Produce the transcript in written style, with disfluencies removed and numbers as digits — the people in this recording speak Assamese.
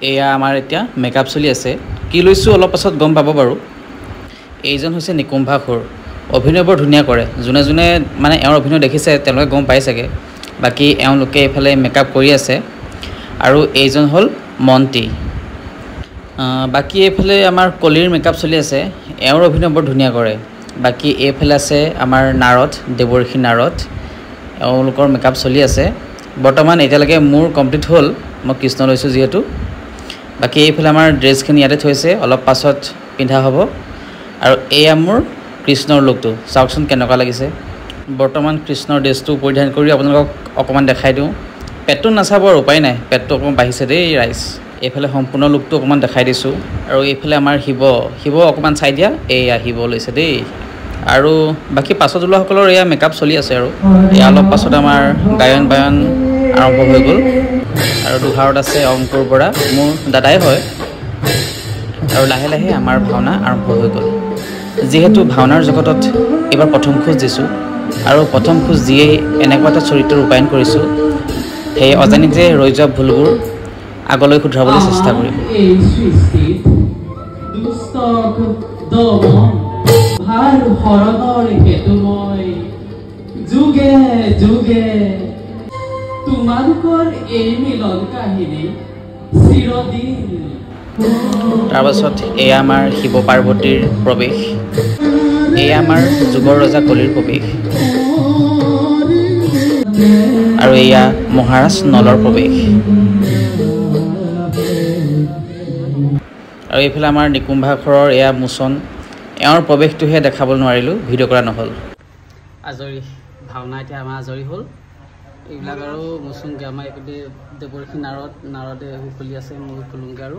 এয়া আমাৰ এতিয়া মেকআপ চলি আছে কি লৈছোঁ অলপ পাছত গম পাব বাৰু এইজন হৈছে নিকুম্ভাসুৰ অভিনয় বৰ ধুনীয়া কৰে যোনে যোনে মানে এওঁৰ অভিনয় দেখিছে তেওঁলোকে গম পাই চাগে বাকী এওঁলোকে এইফালে মেকআপ কৰি আছে আৰু এইজন হ'ল মন্টি বাকী এইফালে আমাৰ কলিৰ মেকআপ চলি আছে এওঁৰ অভিনয় বৰ ধুনীয়া কৰে বাকী এইফালে আছে আমাৰ নাৰদ দেৱৰ্ষী নাৰদ এওঁলোকৰ মেকআপ চলি আছে বৰ্তমান এতিয়ালৈকে মোৰ কমপ্লিট হ'ল মই কৃষ্ণ লৈছোঁ যিহেতু বাকী এইফালে আমাৰ ড্ৰেছখিনি ইয়াতে থৈছে অলপ পাছত পিন্ধা হ'ব আৰু এয়া মোৰ কৃষ্ণৰ লুকটো চাওকচোন কেনেকুৱা লাগিছে বৰ্তমান কৃষ্ণৰ ড্ৰেছটো পৰিধান কৰি আপোনালোকক অকণমান দেখাই দিওঁ পেটটো নাচাব আৰু উপায় নাই পেটটো অকণমান বাঢ়িছে দেই ৰাইজ এইফালে সম্পূৰ্ণ লুকটো অকণমান দেখাই দিছোঁ আৰু এইফালে আমাৰ শিৱ অকণমান চাই দিয়া এয়া শিৱ লৈছে দেই আৰু বাকী পাছত ওলোৱাসকলৰ এয়া মেকআপ চলি আছে আৰু এয়া অলপ পাছত আমাৰ গায়ন বায়ন আৰম্ভ হৈ গ'ল আৰু দুহাৰত আছে অংকুৰ বৰা মোৰ দাদাই হয় আৰু লাহে লাহে আমাৰ ভাওনা আৰম্ভ হৈ গ'ল যিহেতু ভাওনাৰ জগতত এইবাৰ প্ৰথম খোজ দিছোঁ আৰু প্ৰথম খোজ দিয়েই এনেকুৱা এটা চৰিত্ৰ ৰূপায়ণ কৰিছোঁ সেই অজানিতে ৰৈ যোৱা ভুলবোৰ আগলৈ শুধৰাবলৈ চেষ্টা কৰিম তোমালোকৰ এই মিলন কাহিনী চিৰদিন তাৰপাছত এয়া আমাৰ শিৱ পাৰ্বতীৰ প্ৰৱেশ এয়া আমাৰ যুগৰ ৰজা কলিৰ প্ৰৱেশ আৰু এয়া মহাৰাজ নলৰ প্ৰৱেশ আৰু এইফালে আমাৰ নিকুম্ভাসুৰৰ এয়া মোচন এওঁৰ প্ৰৱেশটোহে দেখাব নোৱাৰিলোঁ ভিডিঅ' কৰা নহ'ল আজৰি ভাওনা এতিয়া আমাৰ আজৰি হ'ল এইবিলাক আৰু মোচনকৈ আমাৰ এইপিনে দেৱৰ্ষী নাৰদে খুলি আছে মই খুলোঁগৈ আৰু